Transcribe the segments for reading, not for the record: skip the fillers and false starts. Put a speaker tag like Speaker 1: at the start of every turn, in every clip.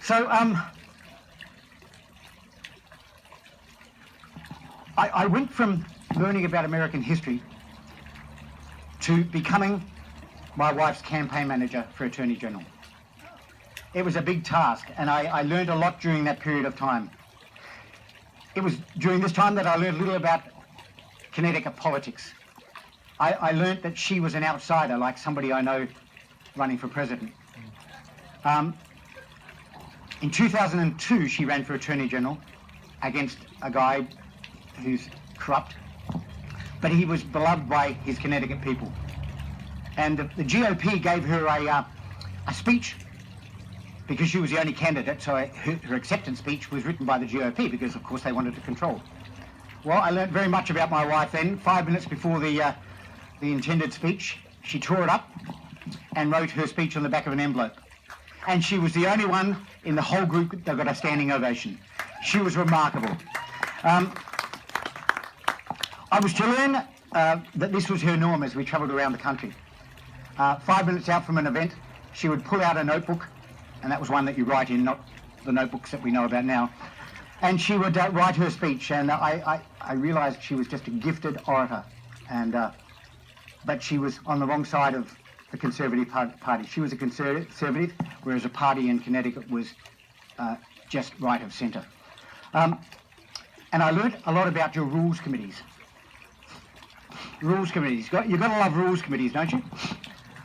Speaker 1: So I went from learning about American history to becoming my wife's campaign manager for Attorney General. It was a big task, and I learned a lot during that period of time. It was during this time that I learned a little about Connecticut politics. I learned that she was an outsider, like somebody I know running for president. In 2002, she ran for Attorney General against a guy who's corrupt, but he was beloved by his Connecticut people. And the GOP gave her a speech because she was the only candidate, so her acceptance speech was written by the GOP because, of course, they wanted to control. Well, I learned very much about my wife then. 5 minutes before the intended speech, she tore it up and wrote her speech on the back of an envelope. And she was the only one in the whole group that got a standing ovation. She was remarkable. I was to learn that this was her norm as we travelled around the country. 5 minutes out from an event, she would pull out a notebook, and that was one that you write in, not the notebooks that we know about now. And she would write her speech, and I realised she was just a gifted orator, and but she was on the wrong side of the Conservative Party. She was a conservative, whereas a party in Connecticut was just right of centre. And I learnt a lot about your rules committees. Rules committees. You've got to love rules committees, don't you?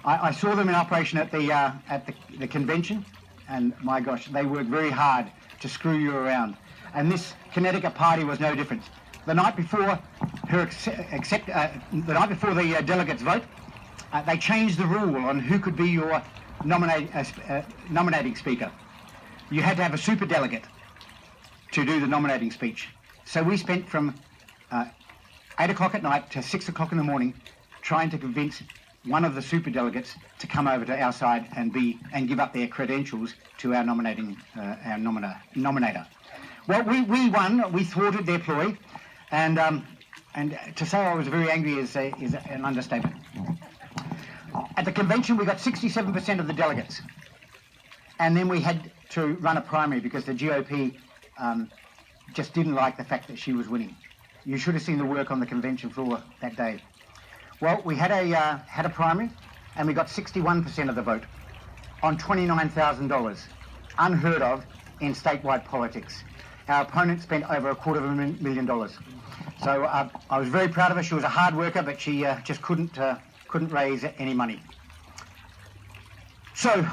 Speaker 1: I saw them in operation at the convention, and my gosh, they worked very hard to screw you around. And this Connecticut party was no different. The night before the delegates vote, they changed the rule on who could be your nominating speaker. You had to have a super delegate to do the nominating speech. So we spent from 8 o'clock at night to 6 o'clock in the morning trying to convince one of the super delegates to come over to our side and give up their credentials to our nominator. Well, we won. We thwarted their ploy, and to say I was very angry is an understatement. At the convention, we got 67% of the delegates, and then we had to run a primary because the GOP just didn't like the fact that she was winning. You should have seen the work on the convention floor that day. Well, we had a primary, and we got 61% of the vote on $29,000, unheard of in statewide politics. Our opponent spent over $250,000. So I was very proud of her. She was a hard worker, but she just couldn't raise any money. So,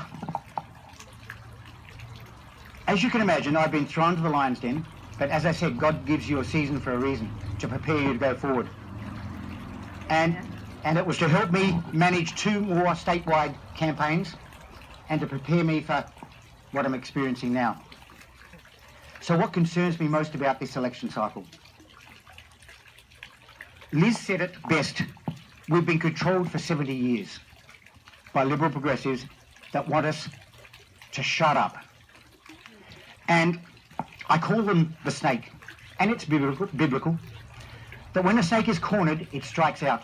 Speaker 1: as you can imagine, I've been thrown to the lion's den, but as I said, God gives you a season for a reason, to prepare you to go forward. And it was to help me manage 2 more statewide campaigns and to prepare me for what I'm experiencing now. So what concerns me most about this election cycle? Liz said it best. We've been controlled for 70 years by liberal progressives that want us to shut up. And I call them the snake, and it's biblical, that when a snake is cornered, it strikes out.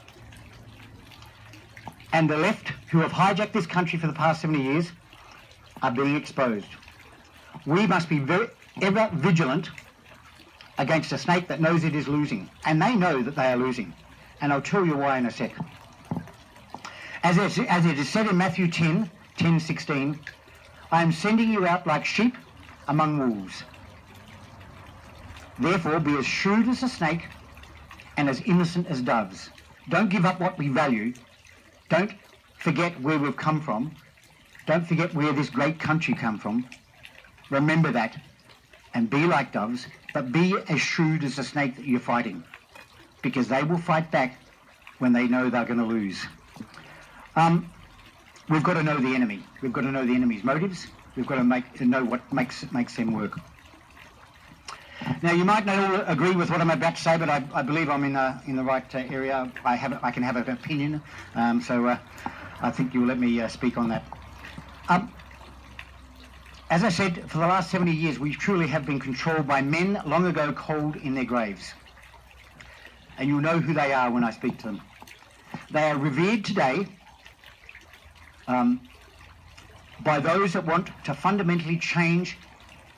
Speaker 1: And the left, who have hijacked this country for the past 70 years, are being exposed. We must be ever vigilant against a snake that knows it is losing, and they know that they are losing. And I'll tell you why in a sec. As it is said in Matthew 10:16, I am sending you out like sheep among wolves. Therefore, be as shrewd as a snake and as innocent as doves. Don't give up what we value. Don't forget where we've come from. Don't forget where this great country come from. Remember that and be like doves, but be as shrewd as the snake that you're fighting, because they will fight back when they know they're going to lose. We've got to know the enemy. We've got to know the enemy's motives. We've got to know what makes them work. Now, you might not all agree with what I'm about to say, but I believe I'm in the right area. I can have an opinion, so I think you'll let me speak on that. As I said, for the last 70 years, we truly have been controlled by men long ago cold in their graves. And you'll know who they are when I speak to them. They are revered today by those that want to fundamentally change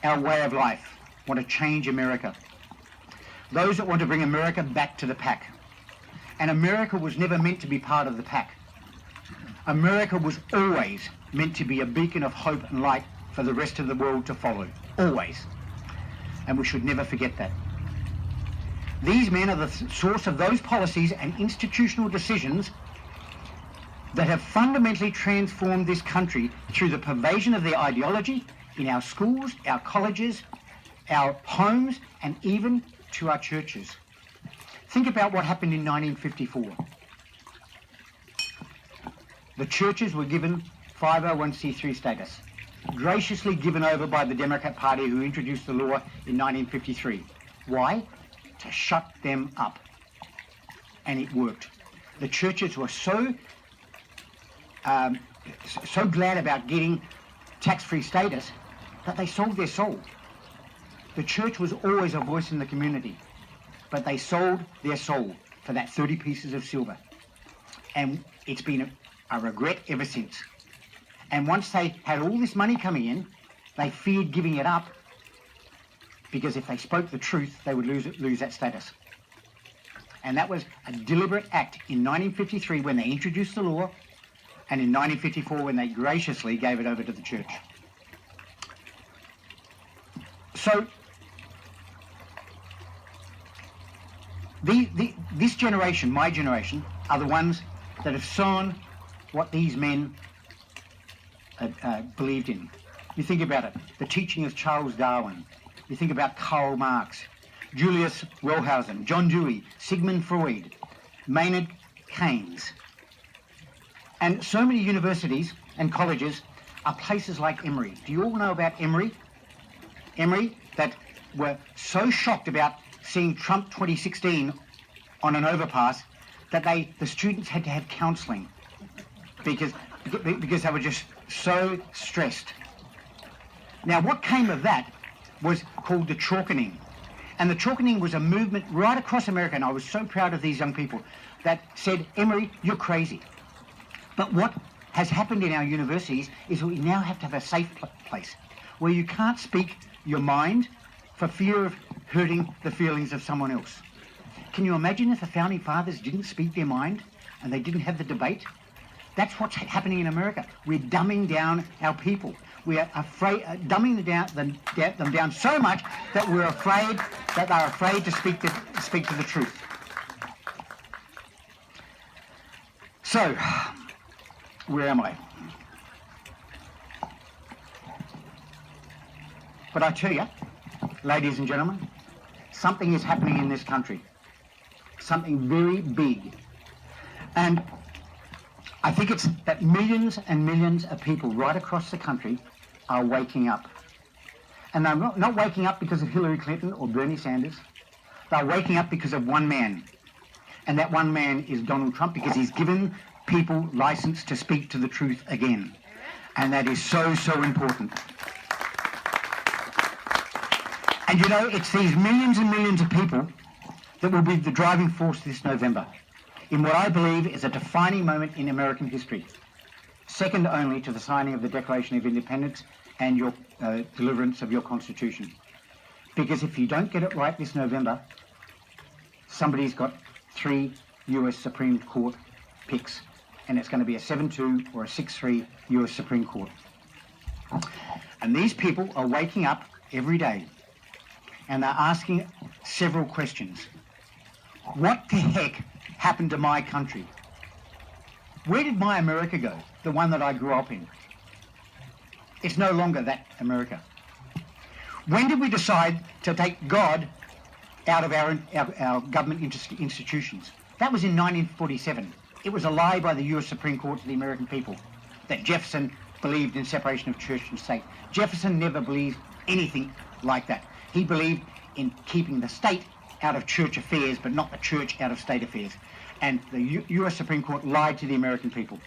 Speaker 1: our way of life, want to change America. Those that want to bring America back to the pack. And America was never meant to be part of the pack. America was always meant to be a beacon of hope and light for the rest of the world to follow. Always. And we should never forget that. These men are the source of those policies and institutional decisions that have fundamentally transformed this country through the pervasion of their ideology in our schools, our colleges, our homes, and even to our churches. Think about what happened in 1954. The churches were given 501c3 status, graciously given over by the Democrat Party, who introduced the law in 1953. Why? To shut them up. And it worked. The churches were so glad about getting tax-free status that they sold their soul. The church was always a voice in the community, but they sold their soul for that 30 pieces of silver. And it's been a regret ever since. And once they had all this money coming in, they feared giving it up, because if they spoke the truth, they would lose that status. And that was a deliberate act in 1953 when they introduced the law, and in 1954 when they graciously gave it over to the church. So, this generation, my generation, are the ones that have sown what these men believed in. You think about it, the teaching of Charles Darwin. You think about Karl Marx, Julius Wellhausen, John Dewey, Sigmund Freud, Maynard Keynes. And so many universities and colleges are places like Emory. Do you all know about Emory? Emory, that were so shocked about seeing Trump 2016 on an overpass that the students had to have counselling because they were just so stressed. Now, what came of that was called the chalkening. And the chalkening was a movement right across America, and I was so proud of these young people that said, Emory, you're crazy. But what has happened in our universities is we now have to have a safe place where you can't speak your mind for fear of hurting the feelings of someone else. Can you imagine if the Founding Fathers didn't speak their mind and they didn't have the debate? That's what's happening in America. We're dumbing down our people. We are dumbing them down so much that they're afraid to speak to the truth. So, where am I? But I tell you, ladies and gentlemen, something is happening in this country. Something very big. And I think it's that millions and millions of people right across the country are waking up. And they're not waking up because of Hillary Clinton or Bernie Sanders. They're waking up because of one man. And that one man is Donald Trump, because he's given people license to speak to the truth again. And that is so, so important. And you know, it's these millions and millions of people that will be the driving force this November in what I believe is a defining moment in American history, second only to the signing of the Declaration of Independence and your deliverance of your Constitution. Because if you don't get it right this November, somebody's got 3 US Supreme Court picks, and it's going to be a 7-2 or a 6-3 US Supreme Court. And these people are waking up every day and they're asking several questions. What the heck happened to my country? Where did my America go, the one that I grew up in? It's no longer that America. When did we decide to take God out of our government institutions? That was in 1947. It was a lie by the US Supreme Court to the American people that Jefferson believed in separation of church and state. Jefferson never believed anything like that. He believed in keeping the state out of church affairs, but not the church out of state affairs. And the US Supreme Court lied to the American people.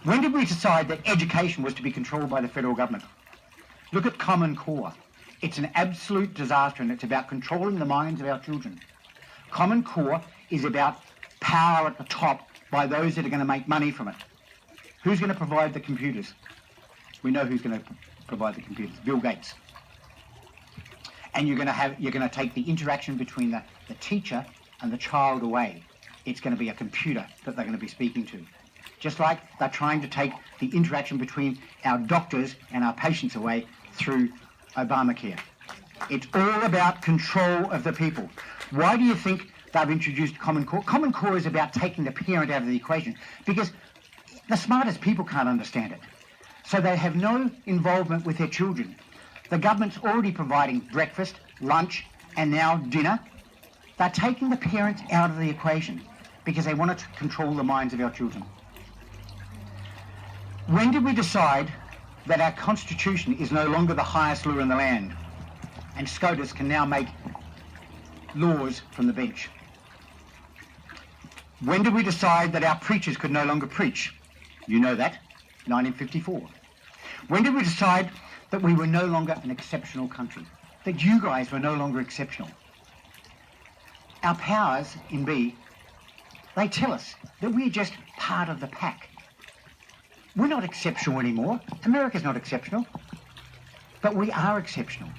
Speaker 1: When did we decide that education was to be controlled by the federal government? Look at Common Core. It's an absolute disaster, and it's about controlling the minds of our children. Common Core is about power at the top by those that are going to make money from it. Who's going to provide the computers? We know who's going to provide the computers. Bill Gates. And you're going to take the interaction between the teacher and the child away. It's going to be a computer that they're going to be speaking to. Just like they're trying to take the interaction between our doctors and our patients away through Obamacare. It's all about control of the people. Why do you think they've introduced Common Core? Common Core is about taking the parent out of the equation, because the smartest people can't understand it. So they have no involvement with their children. The government's already providing breakfast, lunch, and now dinner. They're taking the parents out of the equation because they want to control the minds of our children. When did we decide that our Constitution is no longer the highest law in the land and SCOTUS can now make laws from the bench? When did we decide that our preachers could no longer preach? You know that, 1954. When did we decide that we were no longer an exceptional country? That you guys were no longer exceptional? Our powers in B, they tell us that we're just part of the pack. We're not exceptional anymore. America's not exceptional. But we are exceptional.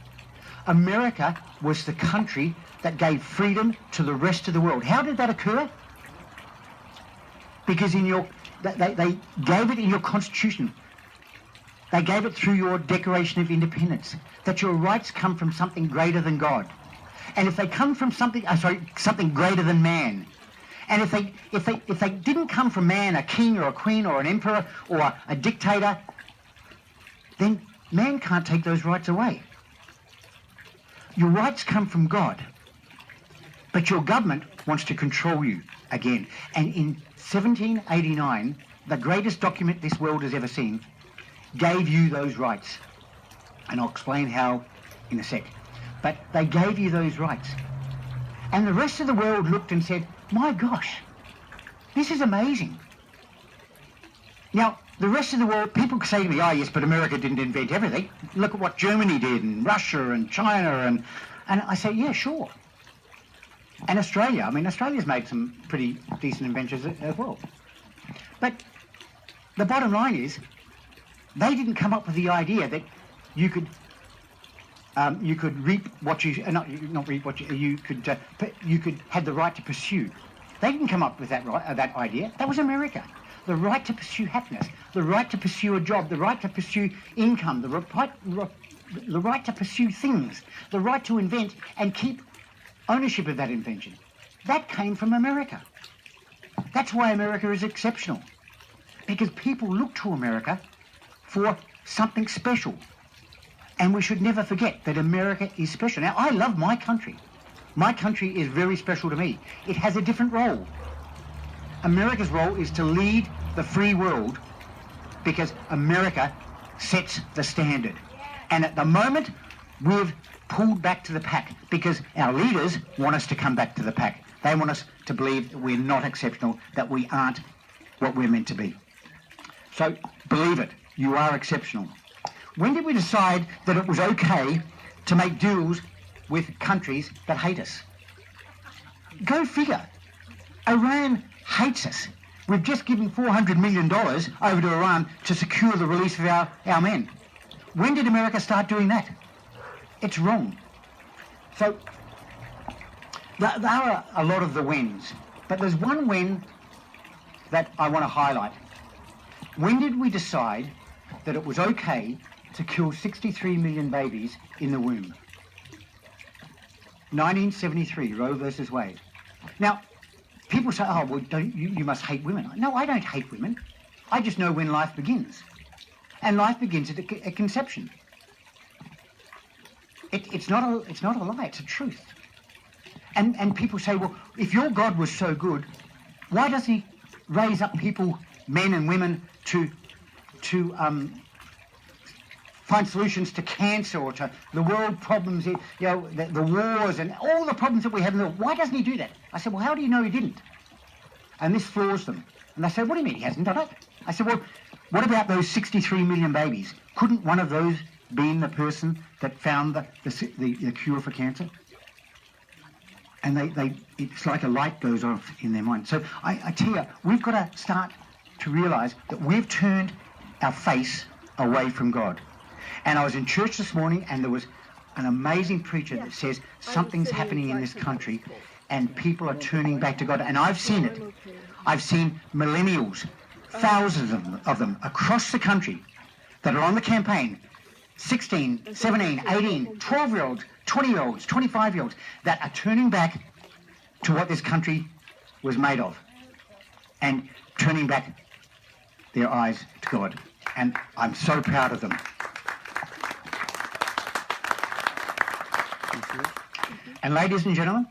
Speaker 1: America was the country that gave freedom to the rest of the world. How did that occur? Because they gave it in your Constitution. They gave it through your Declaration of Independence, that your rights come from something greater than God. And if they come from something greater than man, and if they didn't come from man, a king or a queen or an emperor or a dictator, then man can't take those rights away. Your rights come from God, but your government wants to control you again. And in 1789, the greatest document this world has ever seen, gave you those rights. And I'll explain how in a sec. But they gave you those rights. And the rest of the world looked and said, my gosh, this is amazing. Now, the rest of the world, people say to me, oh yes, but America didn't invent everything. Look at what Germany did, and Russia and China, and I say, yeah, sure. And Australia, I mean, Australia's made some pretty decent inventions as well. But the bottom line is, they didn't come up with the idea that you could reap what you not reap what you could have the right to pursue. They didn't come up with that idea. That was America. The right to pursue happiness, the right to pursue a job, the right to pursue income, the right to pursue things, the right to invent and keep ownership of that invention. That came from America. That's why America is exceptional, because people look to America for something special. And we should never forget that America is special. Now, I love my country. My country is very special to me. It has a different role. America's role is to lead the free world because America sets the standard. And at the moment, we've pulled back to the pack because our leaders want us to come back to the pack. They want us to believe that we're not exceptional, that we aren't what we're meant to be. So believe it, you are exceptional. When did we decide that it was okay to make deals with countries that hate us? Go figure. Iran hates us. We've just given $400 million over to Iran to secure the release of our men. When did America start doing that? It's wrong. So there are a lot of the wins, but there's one win that I want to highlight. When did we decide that it was okay to kill 63 million babies in the womb? 1973, Roe versus Wade. Now, people say, oh, well, you must hate women. No, I don't hate women. I just know when life begins. And life begins at conception. It's not a lie, it's a truth. And people say, well, if your God was so good, why does he raise up people, men and women, to find solutions to cancer or to the world problems, the wars and all the problems that we have in the world? Why doesn't he do that? I said, well, how do you know he didn't? And this floors them. And they said, what do you mean he hasn't done it? I said, well, what about those 63 million babies? Couldn't one of those been the person that found the cure for cancer? And it's like a light goes off in their mind. So I tell you, we've got to start to realise that we've turned our face away from God. And I was in church this morning, and there was an amazing preacher that says something's happening in this country and people are turning back to God. And I've seen it. I've seen millennials, thousands of them across the country that are on the campaign, 16, 17, 18, 12-year-olds, 20-year-olds, 25-year-olds, that are turning back to what this country was made of and turning back their eyes to God. And I'm so proud of them. And ladies and gentlemen,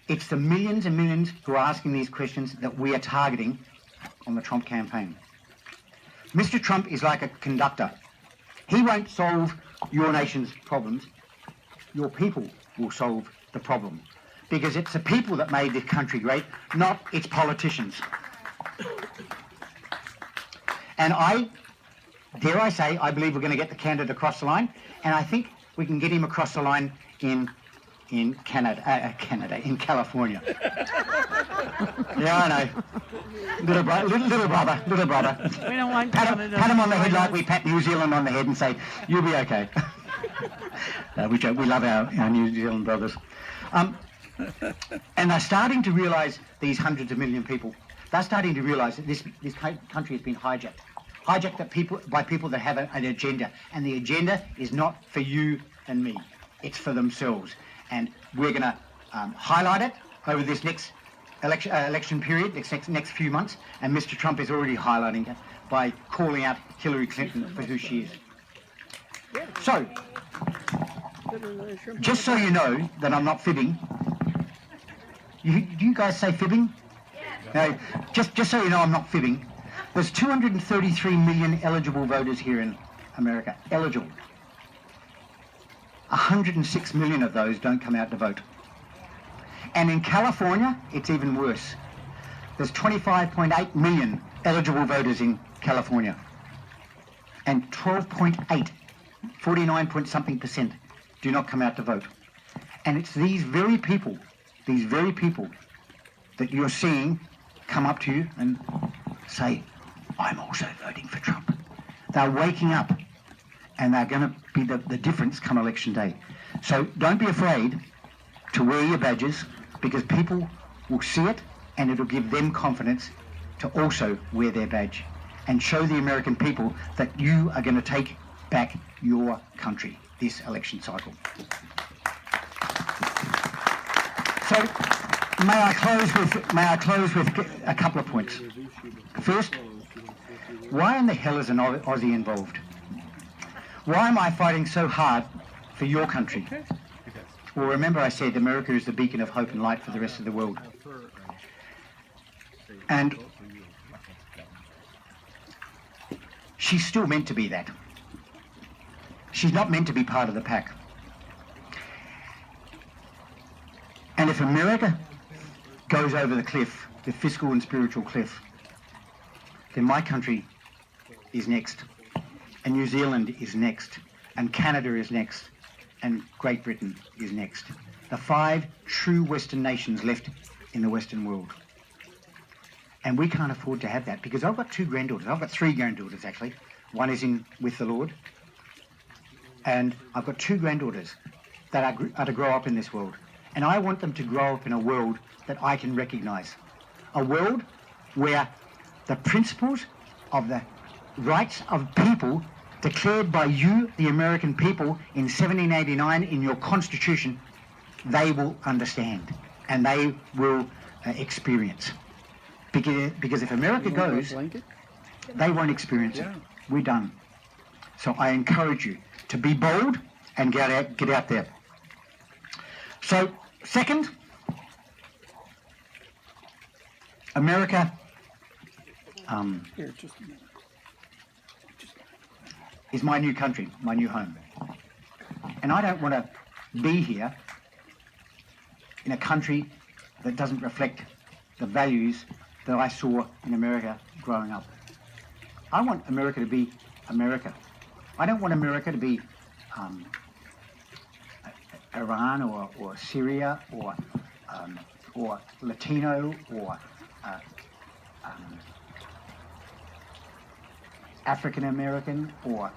Speaker 1: it's the millions and millions who are asking these questions that we are targeting on the Trump campaign. Mr. Trump is like a conductor. He won't solve your nation's problems. Your people will solve the problem. Because it's the people that made this country great, not its politicians. And dare I say, I believe we're going to get the candidate across the line, and I think we can get him across the line in Canada, in California. Yeah, I know. Little brother.
Speaker 2: We don't want
Speaker 1: pat him on the head like we pat New Zealand on the head and say, you'll be okay. We joke, we love our New Zealand brothers. And they're starting to realise, these hundreds of million people, they're starting to realise that this country has been hijacked. Hijacked by people that have an agenda. And the agenda is not for you and me. It's for themselves. And we're going to highlight it over this next election period, next few months. And Mr. Trump is already highlighting it by calling out Hillary Clinton for who she is. So, just so you know that I'm not fibbing, do you guys say fibbing? No, just so you know I'm not fibbing, there's 233 million eligible voters here in America. Eligible. 106 million of those don't come out to vote. And in California, it's even worse. There's 25.8 million eligible voters in California. And 12.8, 49 point something percent, do not come out to vote. And it's these very people that you're seeing come up to you and say, I'm also voting for Trump. They're waking up, and they're going to be the difference come election day. So don't be afraid to wear your badges, because people will see it and it'll give them confidence to also wear their badge and show the American people that you are going to take back your country this election cycle. So may I close with a couple of points. First, why in the hell is an Aussie involved? Why am I fighting so hard for your country? Well, remember I said America is the beacon of hope and light for the rest of the world. And she's still meant to be that. She's not meant to be part of the pack. And if America goes over the cliff, the fiscal and spiritual cliff, then my country is next, and New Zealand is next, and Canada is next, and Great Britain is next. The 5 true Western nations left in the Western world. And we can't afford to have that, because I've got 2 granddaughters. I've got 3 granddaughters, actually. One is with the Lord. And I've got 2 granddaughters that are to grow up in this world. And I want them to grow up in a world that I can recognise. A world where the principles of the rights of people declared by you, the American people, in 1789 in your Constitution, they will understand and they will experience. Because if America goes, they won't experience it. We're done. So I encourage you to be bold and get out there. So, second, America is my new country, my new home. And I don't want to be here in a country that doesn't reflect the values that I saw in America growing up. I want America to be America. I don't want America to be Iran or Syria or Latino or African American or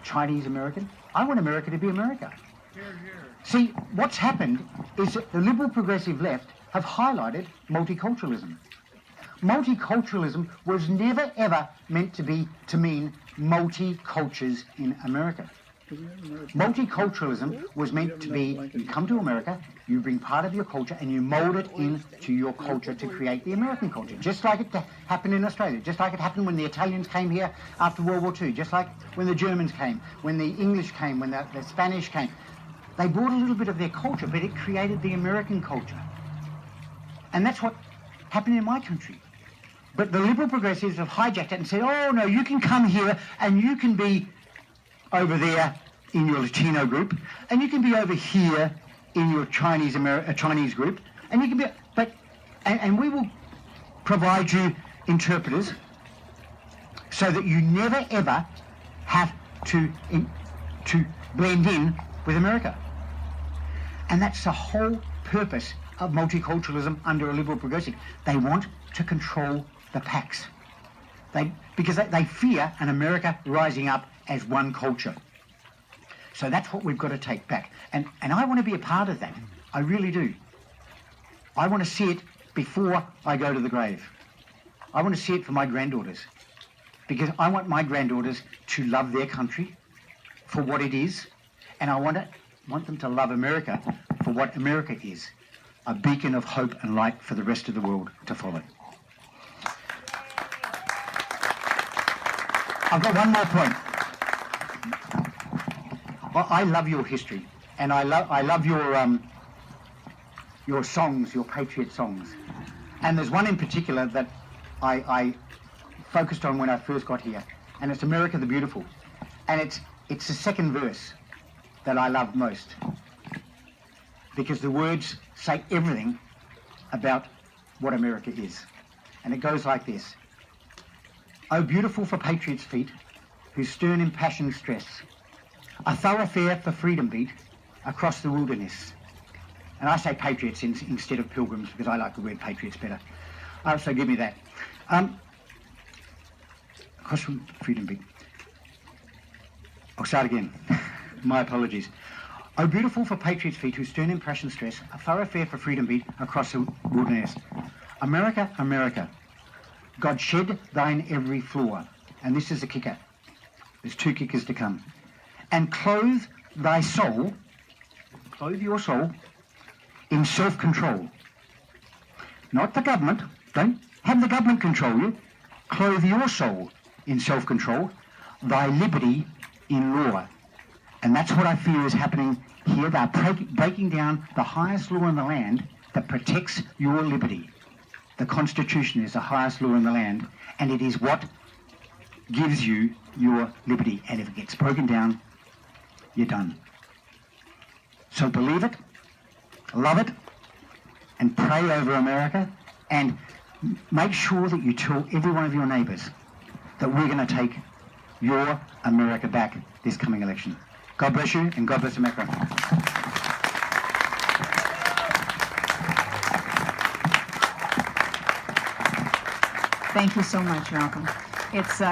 Speaker 1: Chinese American. I want America to be America. See, what's happened is that the liberal progressive left have highlighted multiculturalism. Multiculturalism was never ever meant to mean multi-cultures in America. Multiculturalism was meant to be, you come to America, you bring part of your culture and you mould it into your culture to create the American culture, just like it happened in Australia, just like it happened when the Italians came here after World War II, just like when the Germans came, when the English came, when the Spanish came. They brought a little bit of their culture, but it created the American culture. And that's what happened in my country. But the liberal progressives have hijacked it and said, oh no, you can come here and you can be over there in your Latino group, and you can be over here in your Chinese group, and you can be, and we will provide you interpreters so that you never ever have to blend in with America. And that's the whole purpose of multiculturalism under a liberal progressive. They want to control the packs. Because they fear an America rising up as one culture. So that's what we've got to take back. And I want to be a part of that. I really do. I want to see it before I go to the grave. I want to see it for my granddaughters. Because I want my granddaughters to love their country for what it is. And I want them to love America for what America is. A beacon of hope and light for the rest of the world to follow. I've got one more point. Well, I love your history, and I love your songs, your patriot songs. And there's one in particular that I focused on when I first got here, and it's America the Beautiful. And it's the second verse that I love most, because the words say everything about what America is. And it goes like this. Oh, beautiful for patriots' feet, whose stern impassioned stress a thoroughfare for freedom beat across the wilderness. And I say patriots instead of pilgrims because I like the word patriots better. So give me that. Across the freedom beat. I'll start again. My apologies. Oh, beautiful for patriots' feet, whose stern impassioned stress a thoroughfare for freedom beat across the wilderness. America, America, God shed thine every flaw. And this is the kicker. There's two kickers to come. And clothe thy soul, clothe your soul, in self-control. Not the government. Don't have the government control you. Clothe your soul in self-control, thy liberty in law. And that's what I feel is happening here. They're breaking down the highest law in the land that protects your liberty. The Constitution is the highest law in the land, and it is what gives you your liberty. And if it gets broken down, you're done. So believe it, love it, and pray over America, and make sure that you tell every one of your neighbours that we're going to take your America back this coming election. God bless you, and God bless America.
Speaker 2: Thank you so much, Malcolm. It's